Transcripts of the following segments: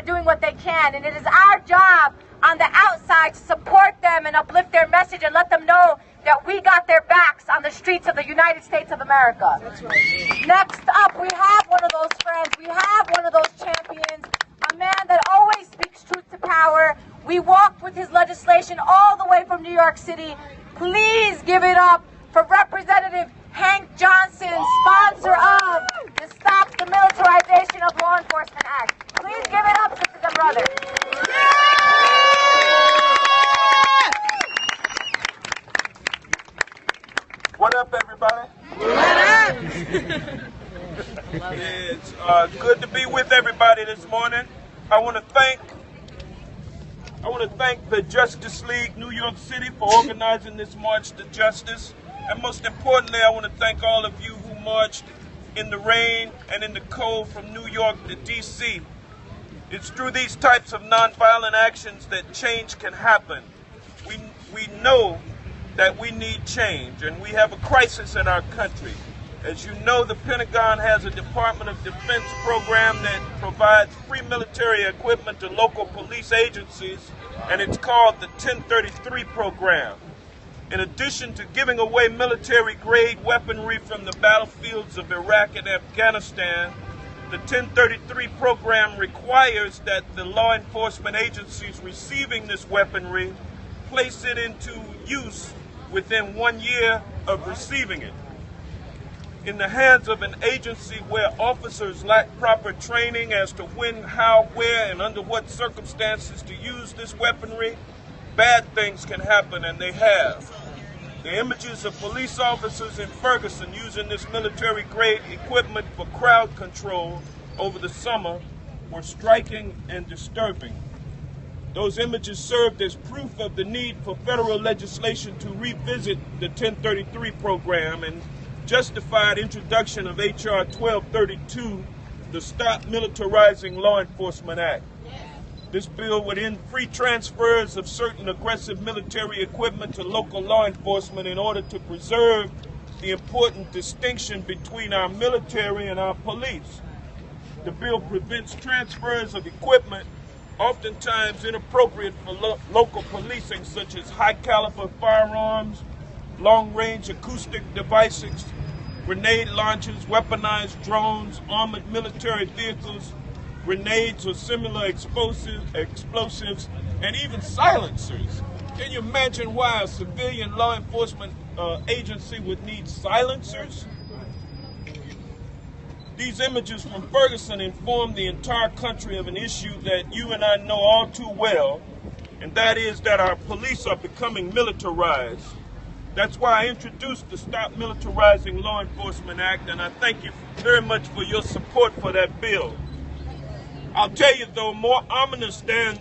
doing what they can, and it is our job on the outside to support them and uplift their message and let them know that we got their backs on the streets of the United States of America. That's right. Next up, we have one of those friends. We have one of those champions, a man that always speaks truth to power. We walked with his legislation all the way from New York City. Please give it up for Representative Hank Johnson, sponsor of the Stop the Militarization of Law Enforcement Act. Please give it up, sisters and brothers. What up, everybody? It's good to be with everybody this morning. I want to thank the Justice League New York City for organizing this March to Justice. And most importantly, I want to thank all of you who marched in the rain and in the cold from New York to D.C. It's through these types of nonviolent actions that change can happen. We know that we need change, and we have a crisis in our country. As you know, the Pentagon has a Department of Defense program that provides free military equipment to local police agencies, and it's called the 1033 program. In addition to giving away military-grade weaponry from the battlefields of Iraq and Afghanistan, the 1033 program requires that the law enforcement agencies receiving this weaponry place it into use within 1 year of receiving it. In the hands of an agency where officers lack proper training as to when, how, where, and under what circumstances to use this weaponry, bad things can happen, and they have. The images of police officers in Ferguson using this military-grade equipment for crowd control over the summer were striking and disturbing. Those images served as proof of the need for federal legislation to revisit the 1033 program and justified introduction of H.R. 1232, the Stop Militarizing Law Enforcement Act. This bill would end free transfers of certain aggressive military equipment to local law enforcement in order to preserve the important distinction between our military and our police. The bill prevents transfers of equipment oftentimes inappropriate for local policing, such as high-caliber firearms, long-range acoustic devices, grenade launchers, weaponized drones, armored military vehicles, grenades or similar explosives, and even silencers. Can you imagine why a civilian law enforcement agency would need silencers? These images from Ferguson inform the entire country of an issue that you and I know all too well, and that is that our police are becoming militarized. That's why I introduced the Stop Militarizing Law Enforcement Act, and I thank you very much for your support for that bill. I'll tell you, though, more ominous than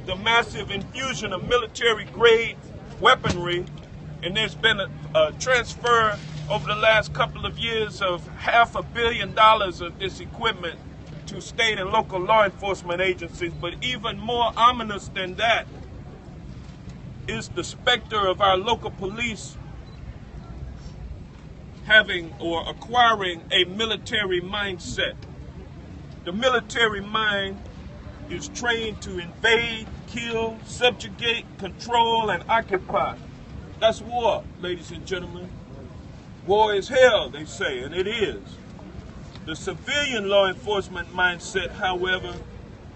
the massive infusion of military-grade weaponry, and there's been a transfer over the last couple of years of $500 million of this equipment to state and local law enforcement agencies, but even more ominous than that is the specter of our local police having or acquiring a military mindset. The military mind is trained to invade, kill, subjugate, control, and occupy. That's war, ladies and gentlemen. War is hell, they say, and it is. The civilian law enforcement mindset, however,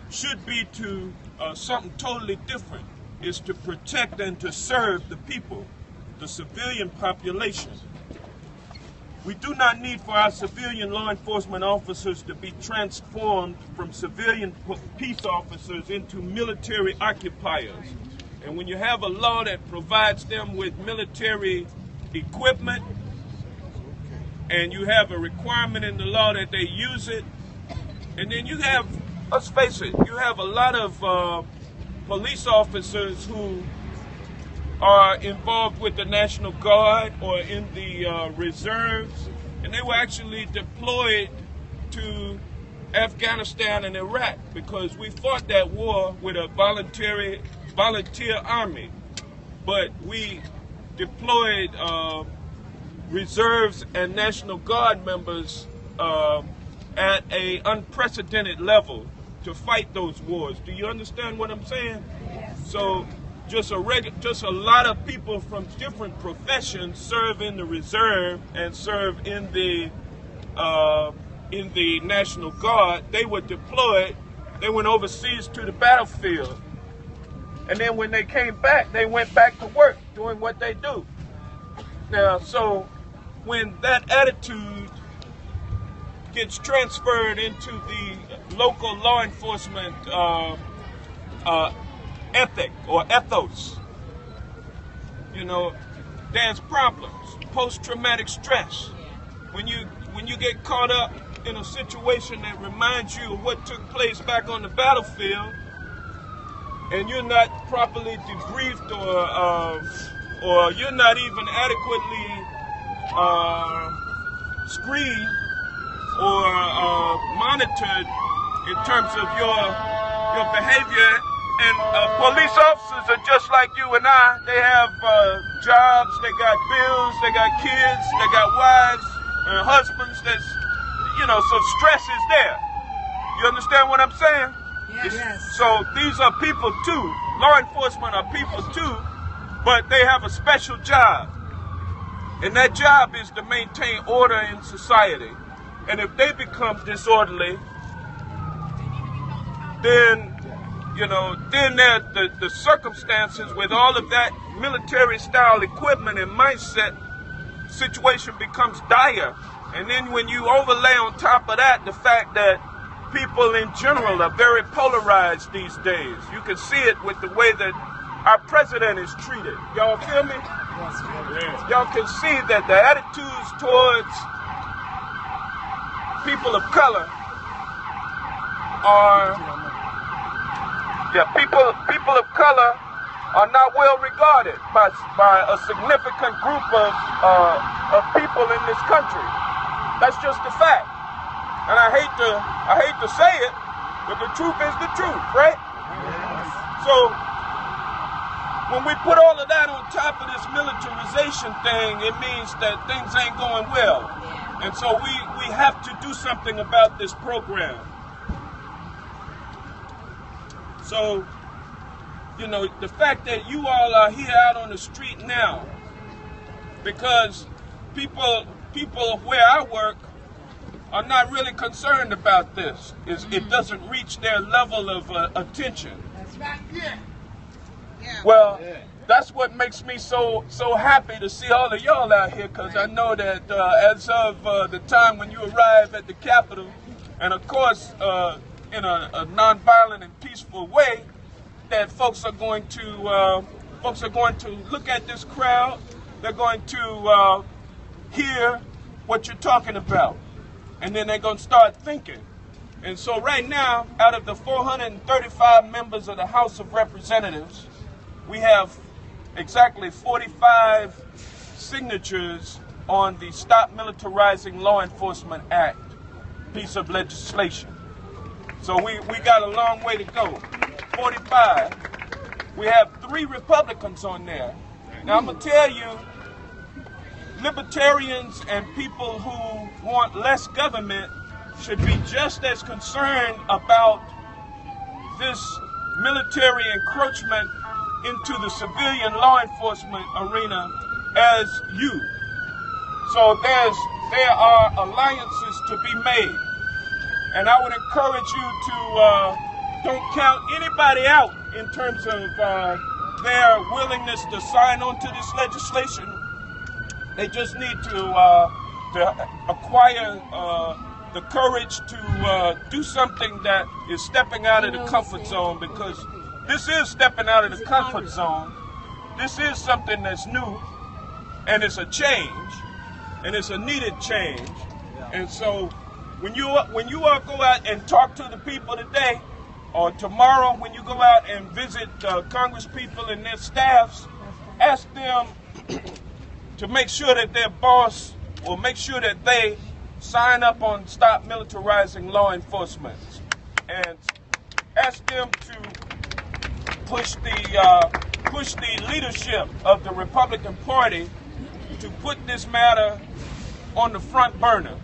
should be to something totally different. Is to protect and to serve the people, the civilian population. We do not need for our civilian law enforcement officers to be transformed from civilian peace officers into military occupiers. And when you have a law that provides them with military equipment, and you have a requirement in the law that they use it, and then you have, let's face it, you have a lot of police officers who are involved with the National Guard or in the reserves, and they were actually deployed to Afghanistan and Iraq because we fought that war with a volunteer army, but we deployed reserves and National Guard members at an unprecedented level. to fight those wars. Do you understand what I'm saying? So just a lot of people from different professions serve in the reserve and serve in the National Guard. They were deployed. They went overseas to the battlefield. And then when they came back, they went back to work doing what they do. Now, so when that attitude gets transferred into the local law enforcement ethic or ethos, you know, there's problems. Post-traumatic stress. When you get caught up in a situation that reminds you of what took place back on the battlefield, and you're not properly debriefed or you're not even adequately screened or monitored in terms of your behavior. And police officers are just like you and I. They have jobs, they got bills, they got kids, they got wives and husbands. That's, you know, so stress is there. You understand what I'm saying? Yes. So these are people too. Law enforcement are people too, but they have a special job. And that job is to maintain order in society. And if they become disorderly, then, you know, then the circumstances with all of that military-style equipment and mindset, situation becomes dire. And then when you overlay on top of that the fact that people in general are very polarized these days. You can see it with the way that our president is treated. Y'all feel me? Yes. Y'all can see that the attitudes towards people of color are, people of color are not well regarded by a significant group of people in this country. That's just a fact. And I hate to say it, but the truth is the truth, right? Yes. So when we put all of that on top of this militarization thing, it means that things ain't going well. And so we have to do something about this program. So, you know, the fact that you all are here out on the street now, because people where I work are not really concerned about this. It doesn't reach their level of attention. That's right. Yeah. Well, that's what makes me so happy to see all of y'all out here, because I know that as of the time when you arrive at the Capitol, and of course in a nonviolent and peaceful way, that folks are going to look at this crowd. They're going to hear what you're talking about. And then they're going to start thinking. And so right now, out of the 435 members of the House of Representatives, we have exactly 45 signatures on the Stop Militarizing Law Enforcement Act piece of legislation. So we got a long way to go. 45. We have 3 Republicans on there. Now I'm going to tell you, libertarians and people who want less government should be just as concerned about this military encroachment into the civilian law enforcement arena as you. So there are alliances to be made. And I would encourage you to don't count anybody out in terms of their willingness to sign on to this legislation. They just need to acquire the courage to do something that is stepping out of the comfort zone, because this is stepping out of the comfort zone. This is something that's new, and it's a change, and it's a needed change. And so when you all go out and talk to the people today, or tomorrow when you go out and visit Congress people and their staffs, ask them to make sure that their boss will make sure that they sign up on Stop Militarizing Law Enforcement, and ask them to push the leadership of the Republican Party to put this matter on the front burner.